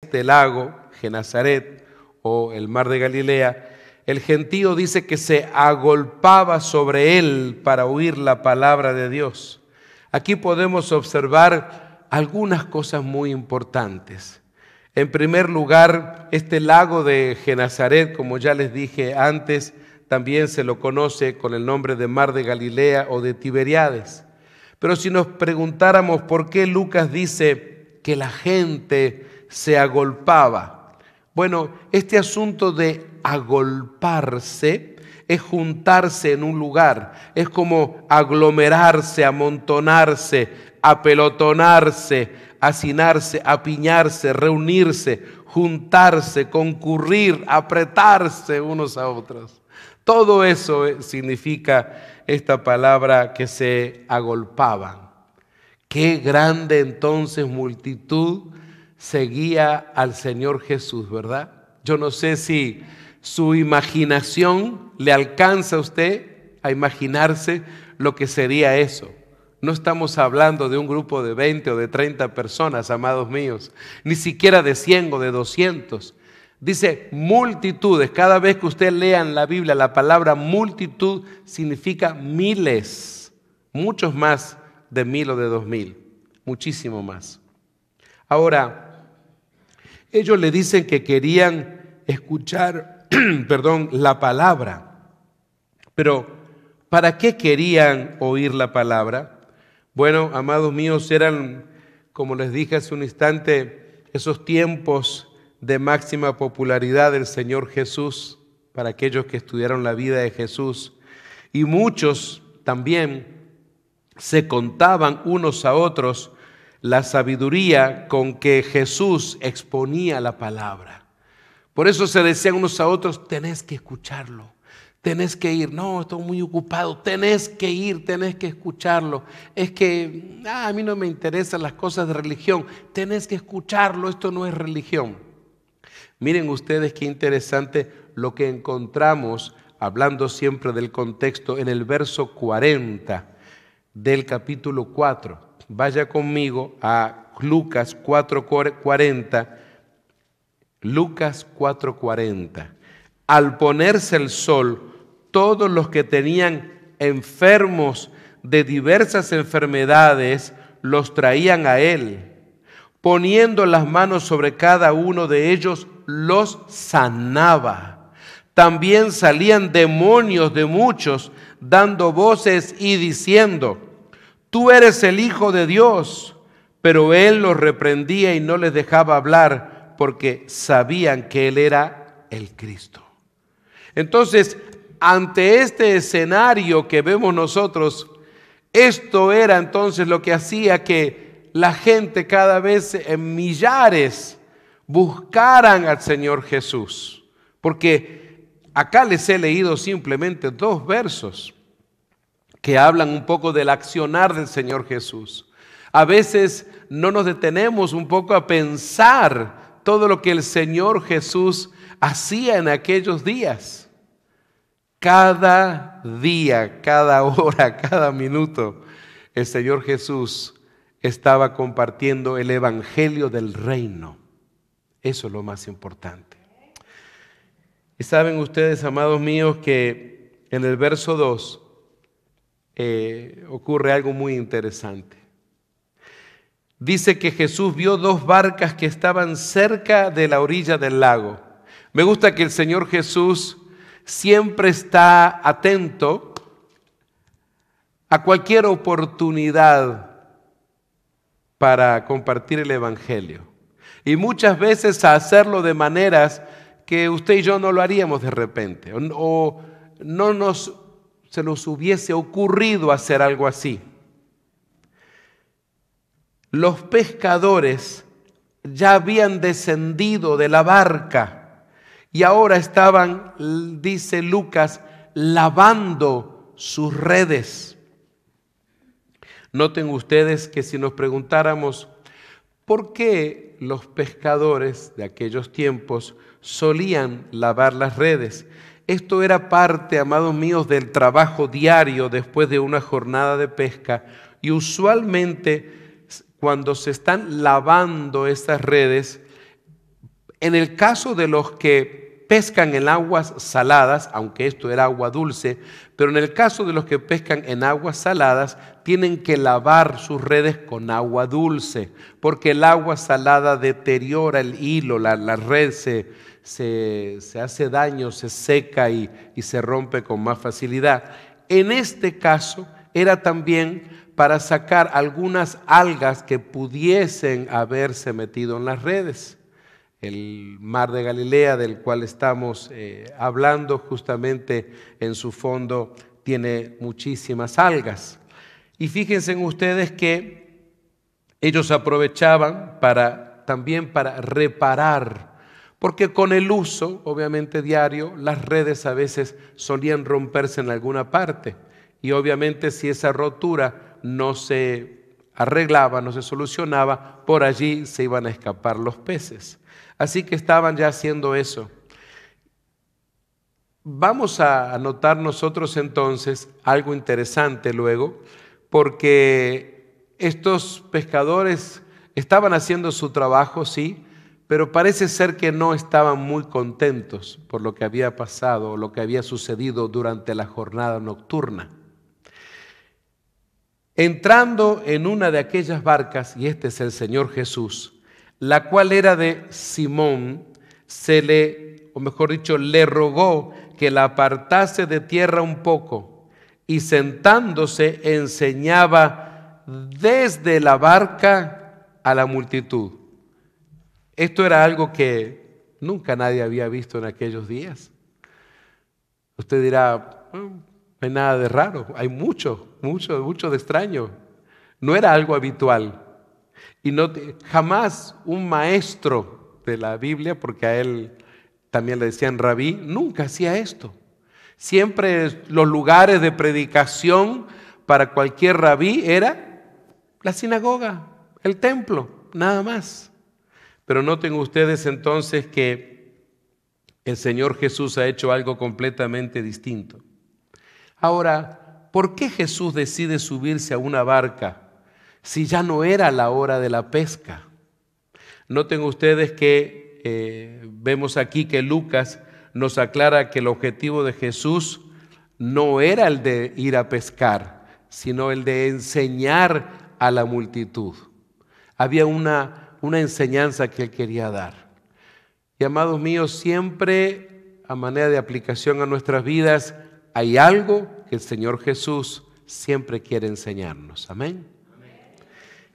este lago, Genesaret o el mar de Galilea, el gentío dice que se agolpaba sobre él para oír la palabra de Dios. Aquí podemos observar algunas cosas muy importantes. En primer lugar, este lago de Genesaret, como ya les dije antes, también se lo conoce con el nombre de mar de Galilea o de Tiberíades. Pero si nos preguntáramos por qué Lucas dice que la gente se agolpaba, bueno, este asunto de agolparse es juntarse en un lugar, es como aglomerarse, amontonarse, apelotonarse, hacinarse, apiñarse, reunirse, juntarse, concurrir, apretarse unos a otros. Todo eso significa esta palabra que se agolpaban. Qué grande entonces multitud seguía al Señor Jesús, ¿verdad? Yo no sé si su imaginación le alcanza a usted a imaginarse lo que sería eso. No estamos hablando de un grupo de 20 o de 30 personas, amados míos, ni siquiera de 100 o de 200. Dice multitudes. Cada vez que usted lea en la Biblia la palabra multitud significa miles, muchos más de 1000 o de 2000, muchísimo más. Ahora, ellos le dicen que querían escuchar, la palabra. Pero, ¿para qué querían oír la palabra? Bueno, amados míos, eran, como les dije hace un instante, esos tiempos de máxima popularidad del Señor Jesús, para aquellos que estudiaron la vida de Jesús. Y muchos también se contaban unos a otros la sabiduría con que Jesús exponía la palabra. Por eso se decían unos a otros, tenés que escucharlo, tenés que ir. No, estoy muy ocupado, tenés que ir, tenés que escucharlo. Es que a mí no me interesan las cosas de religión, tenés que escucharlo, esto no es religión. Miren ustedes qué interesante lo que encontramos, hablando siempre del contexto, en el verso 40 del capítulo 4. Vaya conmigo a Lucas 4:40. Lucas 4:40. Al ponerse el sol, todos los que tenían enfermos de diversas enfermedades los traían a él. Poniendo las manos sobre cada uno de ellos, los sanaba. También salían demonios de muchos, dando voces y diciendo: tú eres el Hijo de Dios. Pero él los reprendía y no les dejaba hablar, porque sabían que él era el Cristo. Entonces, ante este escenario que vemos nosotros, esto era entonces lo que hacía que la gente cada vez en millares buscaran al Señor Jesús. Porque acá les he leído simplemente 2 versos que hablan un poco del accionar del Señor Jesús. A veces no nos detenemos un poco a pensar todo lo que el Señor Jesús hacía en aquellos días. Cada día, cada hora, cada minuto, el Señor Jesús estaba compartiendo el evangelio del reino. Eso es lo más importante. Y saben ustedes, amados míos, que en el verso 2 ocurre algo muy interesante. Dice que Jesús vio 2 barcas que estaban cerca de la orilla del lago. Me gusta que el Señor Jesús siempre está atento a cualquier oportunidad para compartir el evangelio. Y muchas veces a hacerlo de maneras que usted y yo no lo haríamos de repente. O no se nos hubiese ocurrido hacer algo así. Los pescadores ya habían descendido de la barca y ahora estaban, dice Lucas, lavando sus redes. Noten ustedes que si nos preguntáramos por qué los pescadores de aquellos tiempos solían lavar las redes, esto era parte, amados míos, del trabajo diario después de una jornada de pesca, y usualmente cuando se están lavando estas redes, En el caso de los que pescan en aguas saladas, aunque esto era agua dulce, pero en el caso de los que pescan en aguas saladas, tienen que lavar sus redes con agua dulce, porque el agua salada deteriora el hilo, la red se hace daño, se seca y se rompe con más facilidad. En este caso era también para sacar algunas algas que pudiesen haberse metido en las redes. El mar de Galilea, del cual estamos hablando, justamente en su fondo tiene muchísimas algas. Y fíjense ustedes que ellos aprovechaban también para reparar, porque con el uso, obviamente diario, las redes a veces solían romperse en alguna parte. Y obviamente si esa rotura no se arreglaba, no se solucionaba, por allí se iban a escapar los peces. Así que estaban ya haciendo eso. Vamos a notar nosotros entonces algo interesante luego, porque estos pescadores estaban haciendo su trabajo, sí, pero parece ser que no estaban muy contentos por lo que había pasado, lo que había sucedido durante la jornada nocturna. Entrando en una de aquellas barcas, y este es el Señor Jesús, la cual era de Simón, le rogó que la apartase de tierra un poco, y sentándose enseñaba desde la barca a la multitud. Esto era algo que nunca nadie había visto en aquellos días. Usted dirá, no hay nada de raro, hay mucho de extraño. No era algo habitual. Y jamás un maestro de la Biblia, porque a él también le decían rabí, nunca hacía esto. Siempre los lugares de predicación para cualquier rabí era la sinagoga, el templo, nada más. Pero noten ustedes entonces que el Señor Jesús ha hecho algo completamente distinto. Ahora, ¿por qué Jesús decide subirse a una barca si ya no era la hora de la pesca? Noten ustedes que vemos aquí que Lucas nos aclara que el objetivo de Jesús no era el de ir a pescar, sino el de enseñar a la multitud. Había una enseñanza que él quería dar. Y amados míos, siempre a manera de aplicación a nuestras vidas, hay algo que el Señor Jesús siempre quiere enseñarnos. Amén.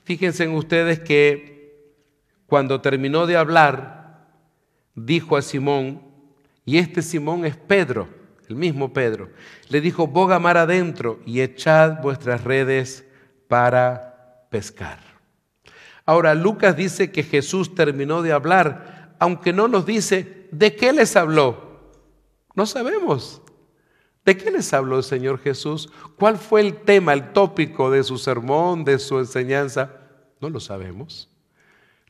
Fíjense en ustedes que cuando terminó de hablar, dijo a Simón, y este Simón es Pedro, el mismo Pedro, le dijo: boga mar adentro y echad vuestras redes para pescar. Ahora, Lucas dice que Jesús terminó de hablar, aunque no nos dice de qué les habló. No sabemos. ¿De qué les habló el Señor Jesús? ¿Cuál fue el tema, el tópico de su sermón, de su enseñanza? No lo sabemos.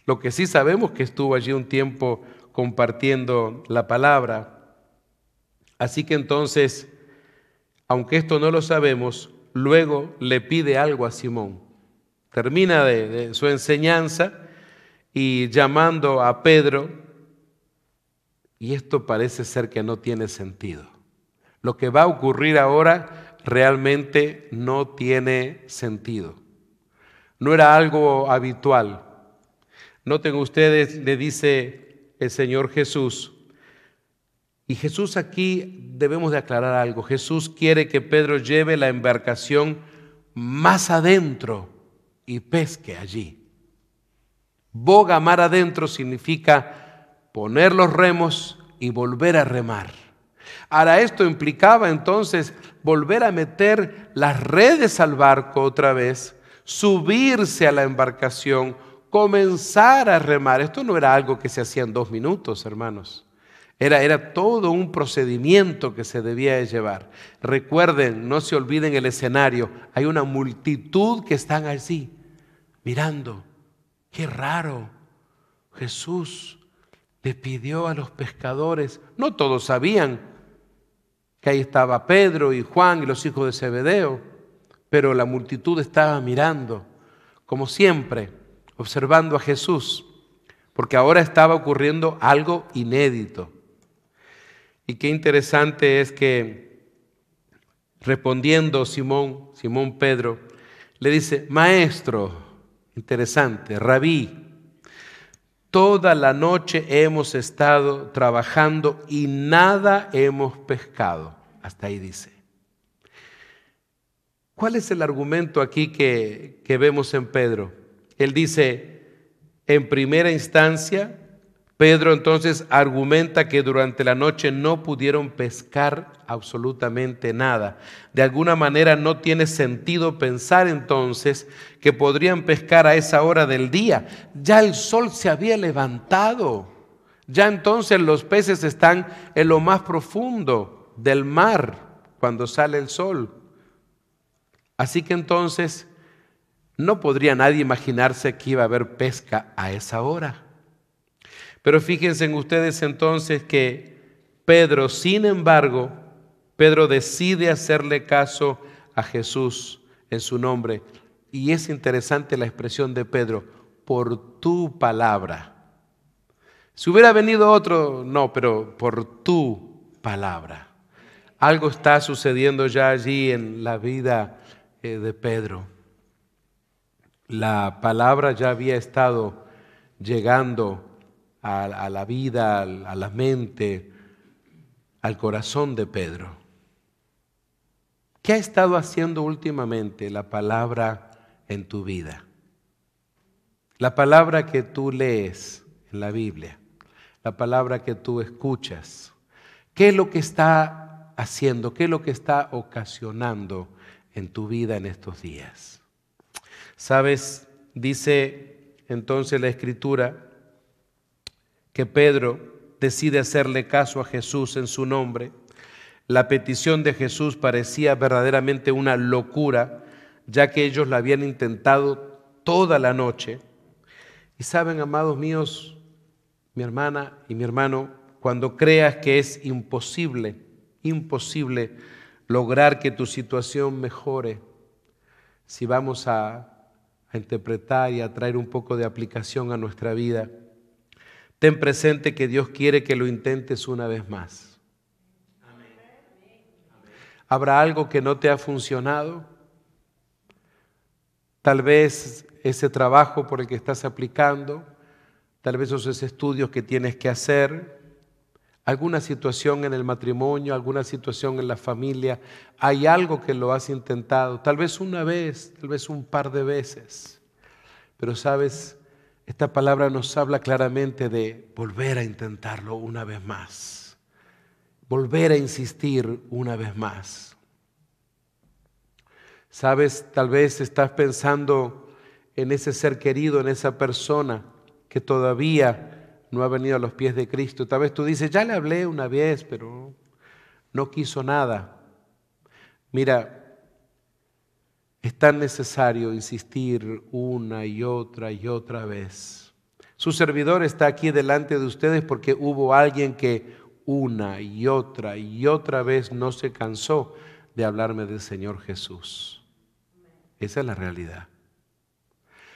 Lo que sí sabemos es que estuvo allí un tiempo compartiendo la palabra. Así que entonces, aunque esto no lo sabemos, luego le pide algo a Simón. Termina de su enseñanza y llamando a Pedro, y esto parece ser que no tiene sentido. Lo que va a ocurrir ahora realmente no tiene sentido. No era algo habitual. Noten ustedes, le dice el Señor Jesús, y Jesús aquí debemos de aclarar algo. Jesús quiere que Pedro lleve la embarcación más adentro y pesque allí. Boga mar adentro significa poner los remos y volver a remar. Ahora, esto implicaba entonces volver a meter las redes al barco otra vez, subirse a la embarcación, comenzar a remar. Esto no era algo que se hacía en 2 minutos, hermanos. Era todo un procedimiento que se debía de llevar. Recuerden, no se olviden el escenario. Hay una multitud que están así, mirando. Qué raro. Jesús le pidió a los pescadores, no todos sabían que ahí estaba Pedro y Juan y los hijos de Zebedeo, pero la multitud estaba mirando, como siempre, observando a Jesús. porque ahora estaba ocurriendo algo inédito. Y qué interesante es que respondiendo Simón Pedro, le dice, maestro, interesante, rabí, toda la noche hemos estado trabajando y nada hemos pescado. Hasta ahí dice. ¿Cuál es el argumento aquí que vemos en Pedro? Él dice, en primera instancia, Pedro entonces argumenta que durante la noche no pudieron pescar absolutamente nada. De alguna manera no tiene sentido pensar entonces que podrían pescar a esa hora del día. Ya el sol se había levantado. Ya entonces los peces están en lo más profundo del mar cuando sale el sol. Así que entonces no podría nadie imaginarse que iba a haber pesca a esa hora. Pero fíjense en ustedes entonces que Pedro, sin embargo, Pedro decide hacerle caso a Jesús en su nombre. Y es interesante la expresión de Pedro, por tu palabra. Si hubiera venido otro, no, pero por tu palabra. Algo está sucediendo ya allí en la vida de Pedro. La palabra ya había estado llegando a la vida, a la mente, al corazón de Pedro. ¿Qué ha estado haciendo últimamente la palabra en tu vida? La palabra que tú lees en la Biblia, la palabra que tú escuchas. ¿Qué es lo que está haciendo? ¿Qué es lo que está ocasionando en tu vida en estos días? ¿Sabes? Dice entonces la Escritura que Pedro decide hacerle caso a Jesús en su nombre. La petición de Jesús parecía verdaderamente una locura, ya que ellos la habían intentado toda la noche. Y saben, amados míos, mi hermana y mi hermano, cuando creas que es imposible lograr que tu situación mejore, si vamos a interpretar y a traer un poco de aplicación a nuestra vida, ten presente que Dios quiere que lo intentes una vez más. ¿Habrá algo que no te ha funcionado? Tal vez ese trabajo por el que estás aplicando, tal vez esos estudios que tienes que hacer, alguna situación en el matrimonio, alguna situación en la familia, hay algo que lo has intentado, tal vez una vez, tal vez un par de veces, pero sabes, esta palabra nos habla claramente de volver a intentarlo una vez más, volver a insistir una vez más. Sabes, tal vez estás pensando en ese ser querido, en esa persona que todavía no ha venido a los pies de Cristo. Tal vez tú dices, ya le hablé una vez, pero no quiso nada. Mira, es tan necesario insistir una y otra vez. Su servidor está aquí delante de ustedes porque hubo alguien que una y otra vez no se cansó de hablarme del Señor Jesús. Esa es la realidad.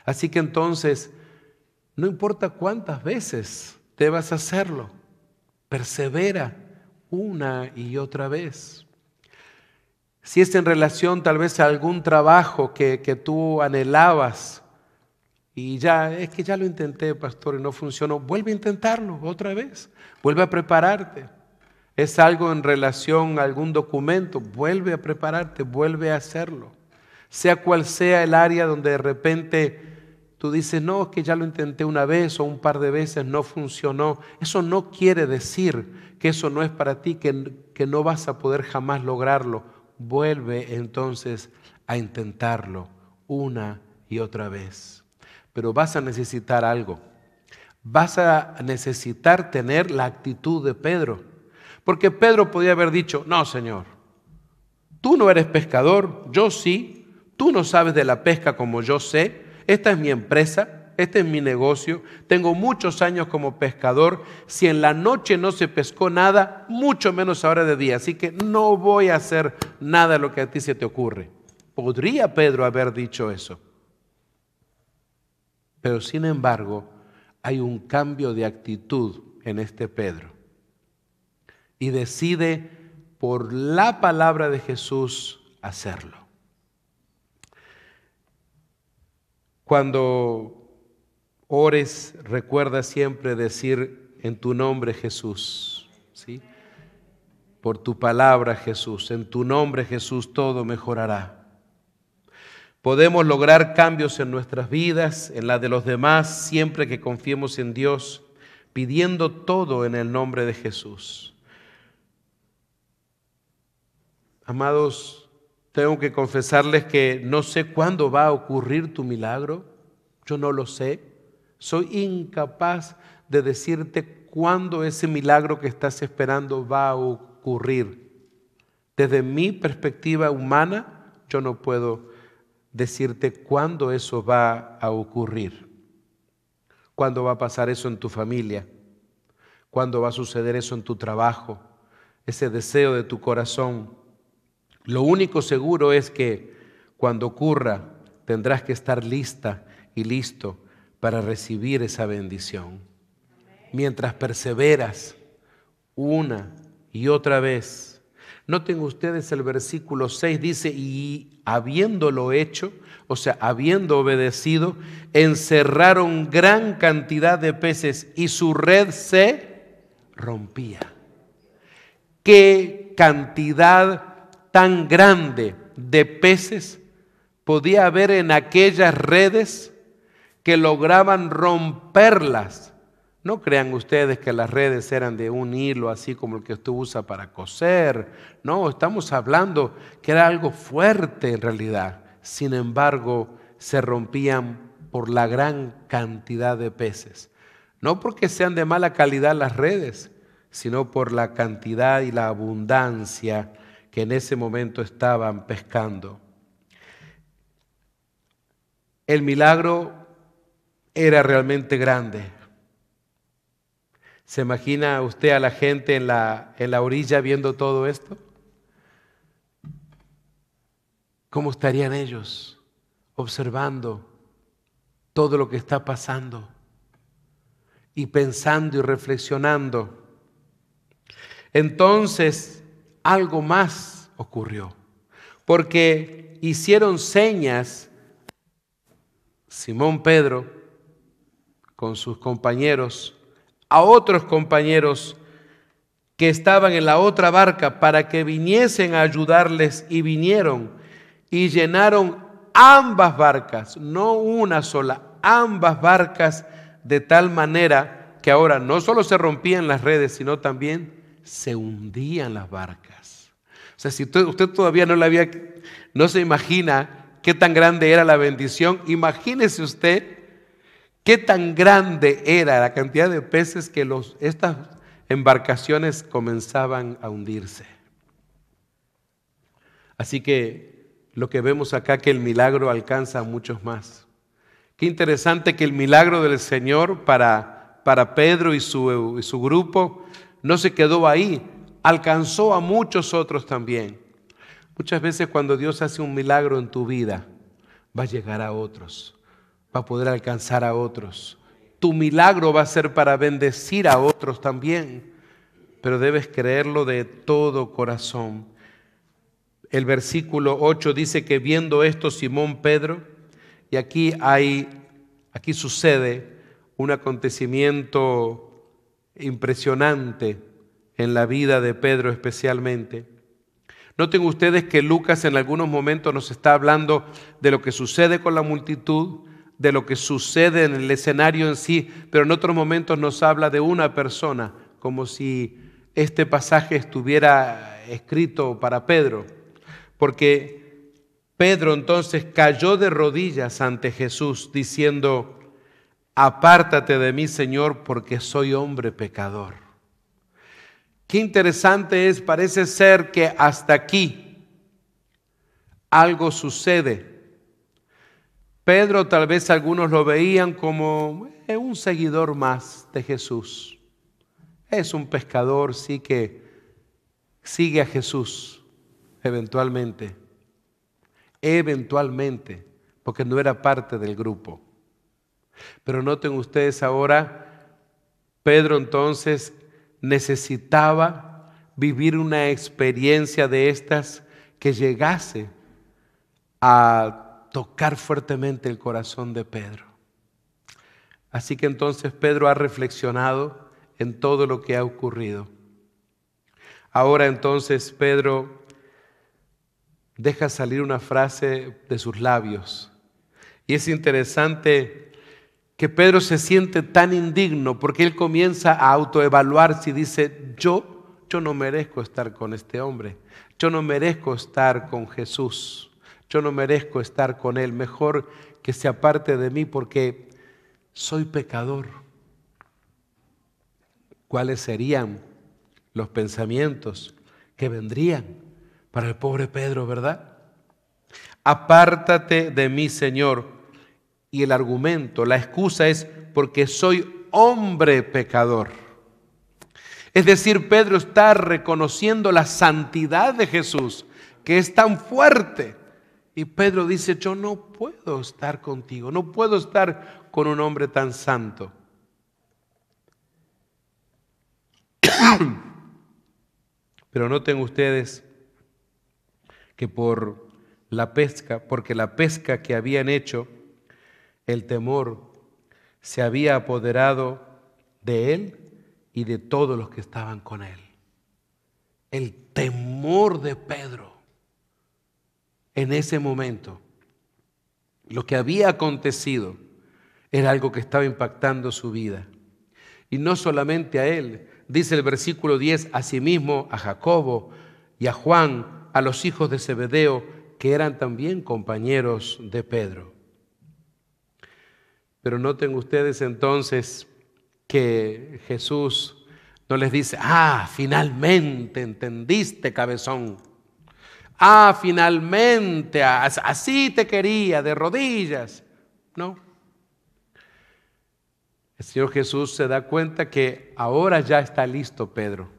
Así que entonces, no importa cuántas veces debas hacerlo, persevera una y otra vez. Si es en relación tal vez a algún trabajo que tú anhelabas y es que ya lo intenté, pastor, y no funcionó, vuelve a intentarlo otra vez, vuelve a prepararte. Es algo en relación a algún documento, vuelve a prepararte, vuelve a hacerlo. Sea cual sea el área donde de repente tú dices, no, es que ya lo intenté una vez o un par de veces, no funcionó. Eso no quiere decir que eso no es para ti, que no vas a poder jamás lograrlo. Vuelve entonces a intentarlo una y otra vez. Pero vas a necesitar algo. Vas a necesitar tener la actitud de Pedro. Porque Pedro podía haber dicho, no, Señor, tú no eres pescador, yo sí. Tú no sabes de la pesca como yo sé. Esta es mi empresa, este es mi negocio. Tengo muchos años como pescador. Si en la noche no se pescó nada, mucho menos ahora de día. Así que no voy a hacer nada de lo que a ti se te ocurre. Podría Pedro haber dicho eso. Pero sin embargo, hay un cambio de actitud en este Pedro y decide por la palabra de Jesús hacerlo. Cuando ores, recuerda siempre decir en tu nombre Jesús, ¿sí? Por tu palabra Jesús, en tu nombre Jesús todo mejorará. Podemos lograr cambios en nuestras vidas, en la de los demás, siempre que confiemos en Dios, pidiendo todo en el nombre de Jesús. Amados, tengo que confesarles que no sé cuándo va a ocurrir tu milagro. Yo no lo sé. Soy incapaz de decirte cuándo ese milagro que estás esperando va a ocurrir. Desde mi perspectiva humana, yo no puedo decirte cuándo eso va a ocurrir. ¿Cuándo va a pasar eso en tu familia? ¿Cuándo va a suceder eso en tu trabajo? Ese deseo de tu corazón. Lo único seguro es que cuando ocurra tendrás que estar lista y listo para recibir esa bendición. Mientras perseveras una y otra vez. Noten ustedes el versículo 6 dice, y habiéndolo hecho, o sea, habiendo obedecido, encerraron gran cantidad de peces y su red se rompía. ¿Qué cantidad tan grande de peces podía haber en aquellas redes que lograban romperlas? No crean ustedes que las redes eran de un hilo así como el que usted usa para coser. No, estamos hablando que era algo fuerte en realidad. Sin embargo, se rompían por la gran cantidad de peces. No porque sean de mala calidad las redes, sino por la cantidad y la abundancia que en ese momento estaban pescando. El milagro era realmente grande. ¿Se imagina usted a la gente en la orilla viendo todo esto? ¿Cómo estarían ellos observando todo lo que está pasando y pensando y reflexionando? Entonces, algo más ocurrió, porque hicieron señas Simón Pedro con sus compañeros a otros compañeros que estaban en la otra barca para que viniesen a ayudarles, y vinieron y llenaron ambas barcas, no una sola, ambas barcas, de tal manera que ahora no solo se rompían las redes, sino también se hundían las barcas. O sea, si usted todavía no se imagina qué tan grande era la bendición, imagínese usted qué tan grande era la cantidad de peces que estas embarcaciones comenzaban a hundirse. Así que lo que vemos acá, que el milagro alcanza a muchos más. Qué interesante que el milagro del Señor para Pedro y su grupo no se quedó ahí, alcanzó a muchos otros también. Muchas veces cuando Dios hace un milagro en tu vida, va a llegar a otros, va a poder alcanzar a otros. Tu milagro va a ser para bendecir a otros también, pero debes creerlo de todo corazón. El versículo 8 dice que viendo esto Simón Pedro, y aquí sucede un acontecimiento impresionante en la vida de Pedro especialmente. Noten ustedes que Lucas en algunos momentos nos está hablando de lo que sucede con la multitud, de lo que sucede en el escenario en sí, pero en otros momentos nos habla de una persona, como si este pasaje estuviera escrito para Pedro, porque Pedro entonces cayó de rodillas ante Jesús diciendo: apártate de mí, Señor, porque soy hombre pecador. Qué interesante es, parece ser que hasta aquí algo sucede. Pedro, tal vez algunos lo veían como un seguidor más de Jesús. Es un pescador, sí, que sigue a Jesús eventualmente, porque no era parte del grupo. Pero noten ustedes ahora, Pedro entonces necesitaba vivir una experiencia de estas que llegase a tocar fuertemente el corazón de Pedro. Así que entonces Pedro ha reflexionado en todo lo que ha ocurrido. Ahora entonces Pedro deja salir una frase de sus labios. Y es interesante que Pedro se siente tan indigno porque él comienza a autoevaluarse y dice, yo no merezco estar con este hombre, yo no merezco estar con Jesús, yo no merezco estar con él, mejor que se aparte de mí porque soy pecador. ¿Cuáles serían los pensamientos que vendrían para el pobre Pedro, verdad? Apártate de mí, Señor. Y el argumento, la excusa es porque soy hombre pecador. Es decir, Pedro está reconociendo la santidad de Jesús, que es tan fuerte. Y Pedro dice, yo no puedo estar contigo, no puedo estar con un hombre tan santo. Pero noten ustedes que porque la pesca que habían hecho, el temor se había apoderado de él y de todos los que estaban con él. El temor de Pedro en ese momento, lo que había acontecido, era algo que estaba impactando su vida. Y no solamente a él, dice el versículo 10, asimismo a Jacobo y a Juan, a los hijos de Zebedeo, que eran también compañeros de Pedro. Pero noten ustedes entonces que Jesús no les dice, finalmente entendiste, cabezón. Finalmente, así te quería, de rodillas. No. El Señor Jesús se da cuenta que ahora ya está listo Pedro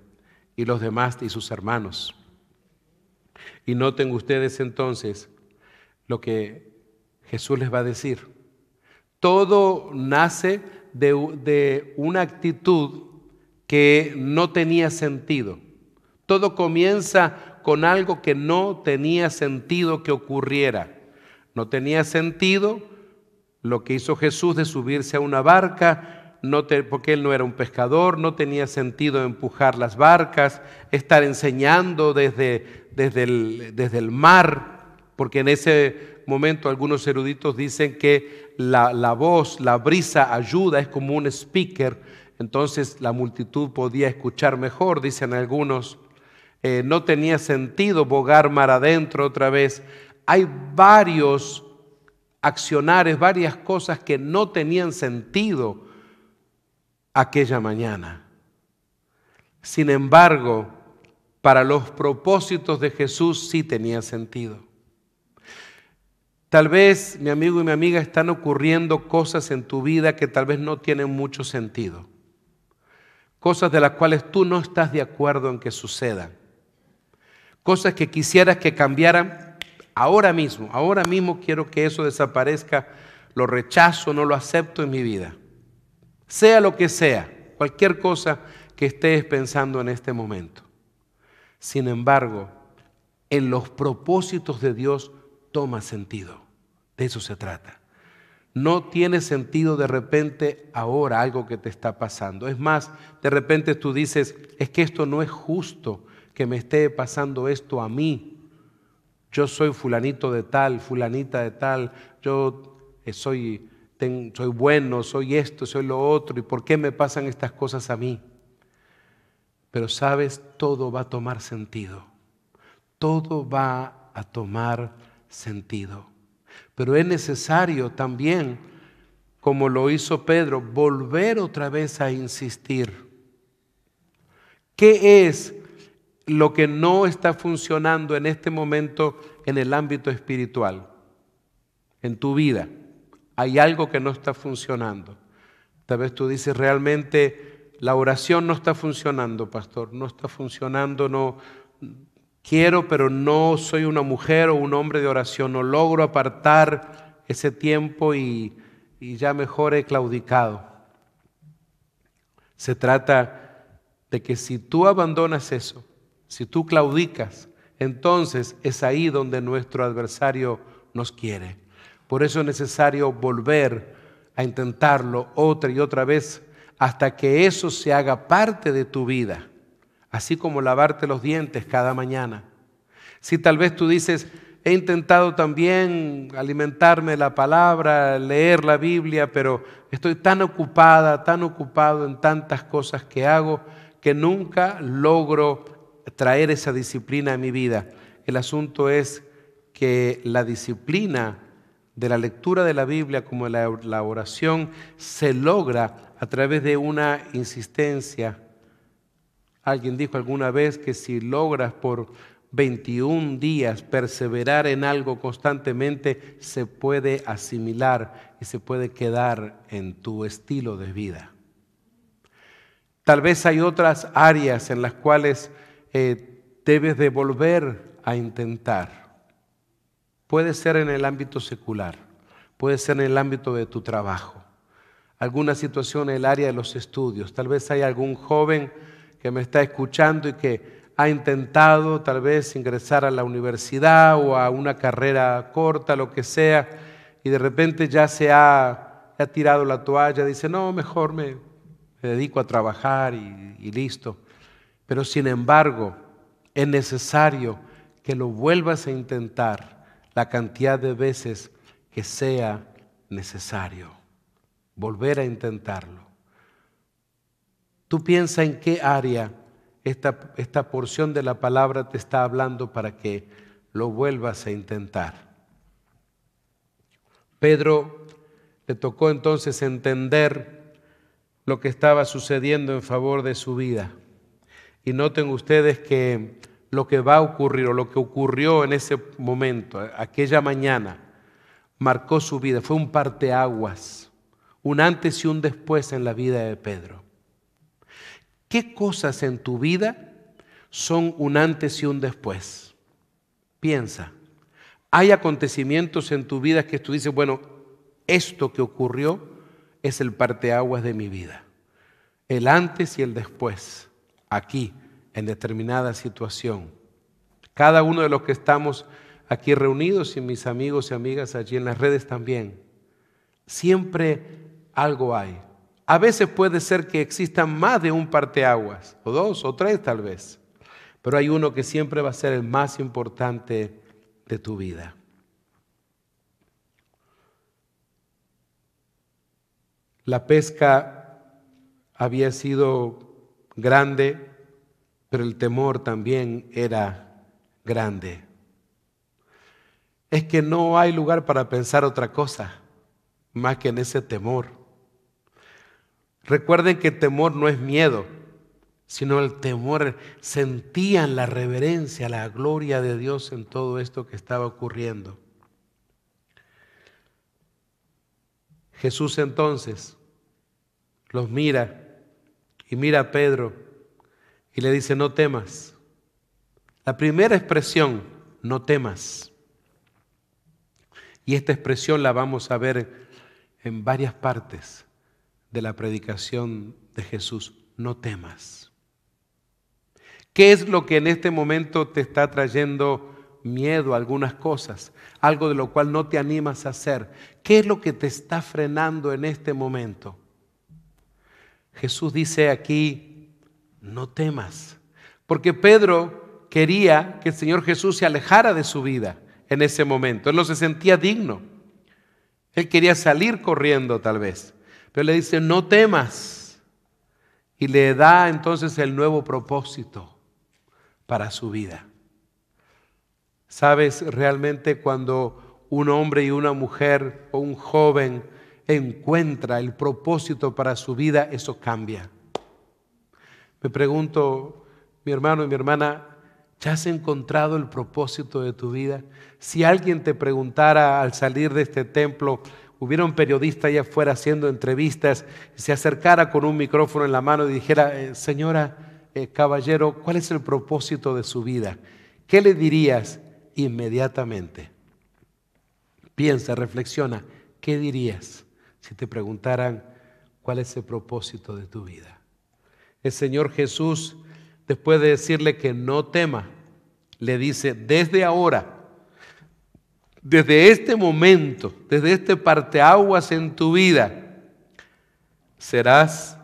y los demás y sus hermanos. Y noten ustedes entonces lo que Jesús les va a decir. Todo nace de una actitud que no tenía sentido. Todo comienza con algo que no tenía sentido que ocurriera. No tenía sentido lo que hizo Jesús de subirse a una barca, porque él no era un pescador, no tenía sentido empujar las barcas, estar enseñando desde el mar, porque en ese momento algunos eruditos dicen que la voz, la brisa ayuda, es como un speaker, entonces la multitud podía escuchar mejor, dicen algunos. No tenía sentido bogar mar adentro otra vez. Hay varios accionares, varias cosas que no tenían sentido aquella mañana. Sin embargo, para los propósitos de Jesús sí tenía sentido. Tal vez, mi amigo y mi amiga, están ocurriendo cosas en tu vida que tal vez no tienen mucho sentido. Cosas de las cuales tú no estás de acuerdo en que sucedan. Cosas que quisieras que cambiaran ahora mismo. Ahora mismo quiero que eso desaparezca. Lo rechazo, no lo acepto en mi vida. Sea lo que sea, cualquier cosa que estés pensando en este momento. Sin embargo, en los propósitos de Dios toma sentido. De eso se trata. No tiene sentido de repente ahora algo que te está pasando. Es más, de repente tú dices, es que esto no es justo que me esté pasando esto a mí. Yo soy fulanito de tal, fulanita de tal, yo soy bueno, soy esto, soy lo otro, ¿y por qué me pasan estas cosas a mí? Pero sabes, todo va a tomar sentido. Todo va a tomar sentido. Pero es necesario también, como lo hizo Pedro, volver otra vez a insistir. ¿Qué es lo que no está funcionando en este momento en el ámbito espiritual? En tu vida hay algo que no está funcionando. Tal vez tú dices, realmente la oración no está funcionando, pastor, no está funcionando, no quiero, pero no soy una mujer o un hombre de oración, no logro apartar ese tiempo y y ya mejor he claudicado. Se trata de que si tú abandonas eso, si tú claudicas, entonces es ahí donde nuestro adversario nos quiere. Por eso es necesario volver a intentarlo otra y otra vez hasta que eso se haga parte de tu vida, así como lavarte los dientes cada mañana. Si tal vez tú dices, he intentado también alimentarme de la palabra, leer la Biblia, pero estoy tan ocupado en tantas cosas que hago, que nunca logro traer esa disciplina a mi vida. El asunto es que la disciplina de la lectura de la Biblia como la oración se logra a través de una insistencia. Alguien dijo alguna vez que si logras por 21 días perseverar en algo constantemente, se puede asimilar y se puede quedar en tu estilo de vida. Tal vez hay otras áreas en las cuales debes de volver a intentar. Puede ser en el ámbito secular, puede ser en el ámbito de tu trabajo, alguna situación en el área de los estudios. Tal vez hay algún joven que me está escuchando y que ha intentado tal vez ingresar a la universidad o a una carrera corta, lo que sea, y de repente ya se ha tirado la toalla, dice, no, mejor me dedico a trabajar y listo. Pero sin embargo, es necesario que lo vuelvas a intentar la cantidad de veces que sea necesario. Volver a intentarlo. Tú piensa en qué área esta porción de la palabra te está hablando para que lo vuelvas a intentar. Pedro le tocó entonces entender lo que estaba sucediendo en favor de su vida. Y noten ustedes que lo que va a ocurrir o lo que ocurrió en ese momento, aquella mañana, marcó su vida. Fue un parteaguas, un antes y un después en la vida de Pedro. ¿Qué cosas en tu vida son un antes y un después? Piensa. Hay acontecimientos en tu vida que tú dices, bueno, esto que ocurrió es el parteaguas de mi vida. El antes y el después, aquí, en determinada situación. Cada uno de los que estamos aquí reunidos y mis amigos y amigas allí en las redes también, siempre algo hay. A veces puede ser que existan más de un parteaguas, o dos, o tres tal vez, pero hay uno que siempre va a ser el más importante de tu vida. La pesca había sido grande, pero el temor también era grande. Es que no hay lugar para pensar otra cosa más que en ese temor. Recuerden que temor no es miedo, sino el temor. Sentían la reverencia, la gloria de Dios en todo esto que estaba ocurriendo. Jesús entonces los mira y mira a Pedro y le dice, no temas. La primera expresión, no temas. Y esta expresión la vamos a ver en varias partes de la predicación de Jesús. No temas. ¿Qué es lo que en este momento te está trayendo miedo a algunas cosas? Algo de lo cual no te animas a hacer. ¿Qué es lo que te está frenando en este momento? Jesús dice aquí, no temas. Porque Pedro quería que el Señor Jesús se alejara de su vida en ese momento. Él no se sentía digno. Él quería salir corriendo tal vez. Pero le dice, no temas. Y le da entonces el nuevo propósito para su vida. ¿Sabes? Realmente cuando un hombre y una mujer o un joven encuentra el propósito para su vida, eso cambia. Me pregunto, mi hermano y mi hermana, ¿ya has encontrado el propósito de tu vida? Si alguien te preguntara al salir de este templo, hubiera un periodista allá afuera haciendo entrevistas, y se acercara con un micrófono en la mano y dijera, señora, caballero, ¿cuál es el propósito de su vida? ¿Qué le dirías inmediatamente? Piensa, reflexiona, ¿qué dirías? si te preguntaran cuál es el propósito de tu vida. El Señor Jesús, después de decirle que no tema, le dice: desde ahora, desde este momento, desde este parteaguas en tu vida, serás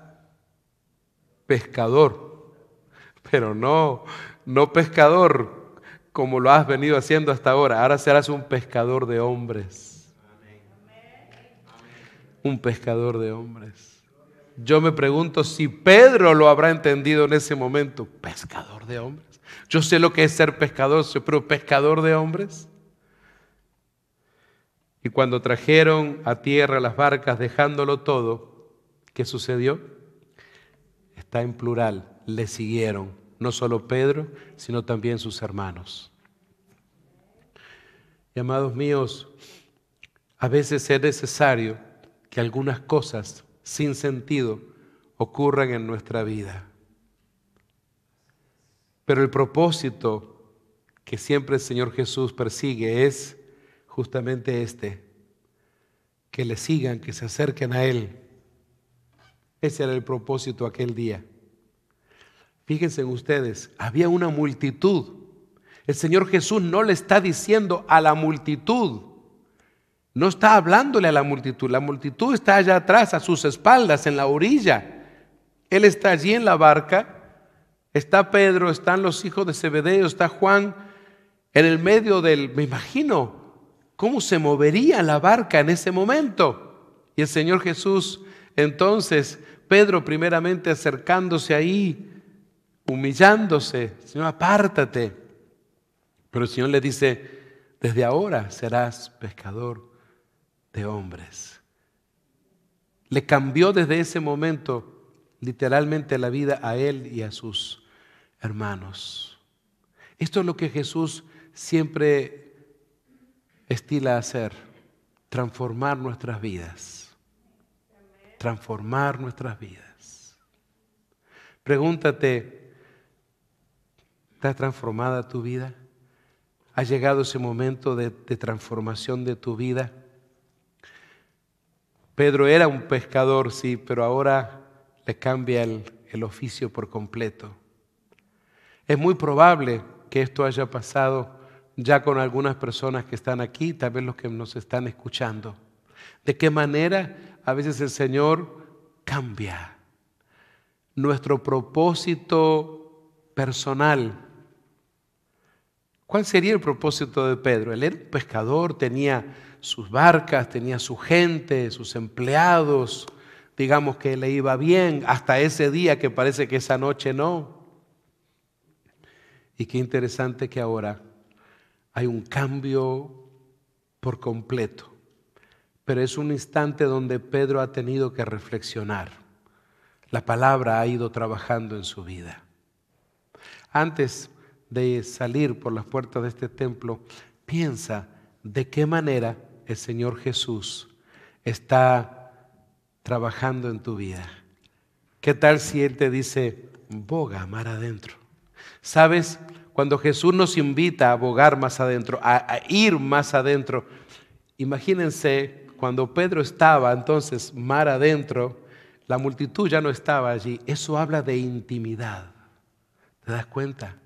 pescador, pero no pescador como lo has venido haciendo hasta ahora. Ahora serás un pescador de hombres. Un pescador de hombres. Yo me pregunto si Pedro lo habrá entendido en ese momento. Pescador de hombres. Yo sé lo que es ser pescador, pero pescador de hombres. Y cuando trajeron a tierra las barcas dejándolo todo, ¿qué sucedió? Está en plural, le siguieron, no solo Pedro, sino también sus hermanos. Y amados míos, a veces es necesario que algunas cosas sin sentido ocurran en nuestra vida. Pero el propósito que siempre el Señor Jesús persigue es justamente este: que le sigan, que se acerquen a Él. Ese era el propósito aquel día. Fíjense ustedes, había una multitud. El Señor Jesús no le está diciendo a la multitud, no está hablándole a la multitud está allá atrás, a sus espaldas, en la orilla. Él está allí en la barca, está Pedro, están los hijos de Zebedeo, está Juan, en el medio me imagino cómo se movería la barca en ese momento. Y el Señor Jesús, entonces, Pedro primeramente acercándose ahí, humillándose: Señor, apártate. Pero el Señor le dice: desde ahora serás pescador de hombres. Le cambió desde ese momento literalmente la vida a él y a sus hermanos. Esto es lo que Jesús siempre estila hacer: transformar nuestras vidas. Transformar nuestras vidas. Pregúntate: ¿está transformada tu vida? ¿Ha llegado ese momento de transformación de tu vida? Pedro era un pescador, sí, pero ahora le cambia el oficio por completo. Es muy probable que esto haya pasado ya con algunas personas que están aquí, tal vez los que nos están escuchando. ¿De qué manera a veces el Señor cambia nuestro propósito personal? ¿Cuál sería el propósito de Pedro? Él era un pescador, tenía sus barcas, tenía su gente, sus empleados, digamos que le iba bien hasta ese día, que parece que esa noche no. Y qué interesante que ahora hay un cambio por completo, pero es un instante donde Pedro ha tenido que reflexionar. La palabra ha ido trabajando en su vida. Antes de salir por las puertas de este templo, piensa de qué manera el Señor Jesús está trabajando en tu vida. ¿Qué tal si Él te dice: boga mar adentro? ¿Sabes? Cuando Jesús nos invita a bogar más adentro, a ir más adentro, imagínense cuando Pedro estaba entonces mar adentro, la multitud ya no estaba allí. Eso habla de intimidad. ¿Te das cuenta?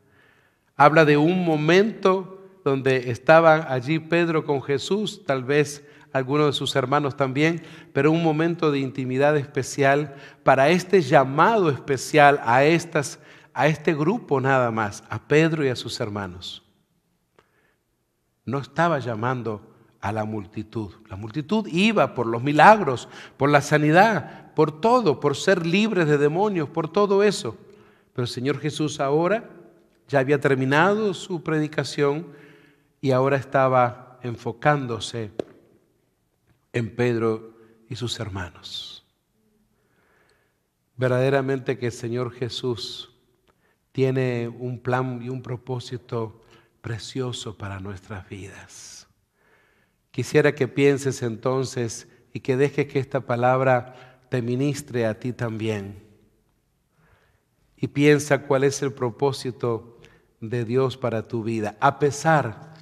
Habla de un momento donde estaban allí Pedro con Jesús, tal vez algunos de sus hermanos también, pero un momento de intimidad especial para este llamado especial a este grupo nada más, a Pedro y a sus hermanos. No estaba llamando a la multitud. La multitud iba por los milagros, por la sanidad, por todo, por ser libres de demonios, por todo eso. Pero el Señor Jesús ahora ya había terminado su predicación y ahora estaba enfocándose en Pedro y sus hermanos. Verdaderamente que el Señor Jesús tiene un plan y un propósito precioso para nuestras vidas. Quisiera que pienses entonces y que dejes que esta palabra te ministre a ti también. Y piensa cuál es el propósito de Dios para tu vida, a pesar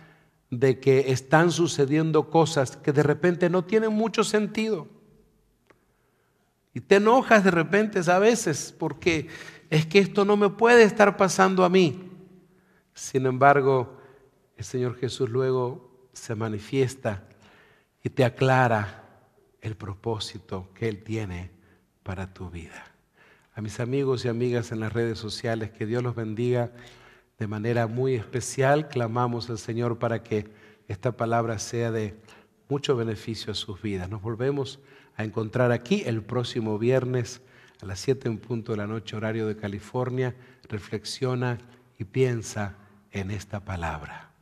de que están sucediendo cosas que de repente no tienen mucho sentido. Y te enojas de repente a veces porque es que esto no me puede estar pasando a mí. Sin embargo, el Señor Jesús luego se manifiesta y te aclara el propósito que Él tiene para tu vida. A mis amigos y amigas en las redes sociales, que Dios los bendiga de manera muy especial. Clamamos al Señor para que esta palabra sea de mucho beneficio a sus vidas. Nos volvemos a encontrar aquí el próximo viernes a las 7 en punto de la noche, horario de California. Reflexiona y piensa en esta palabra.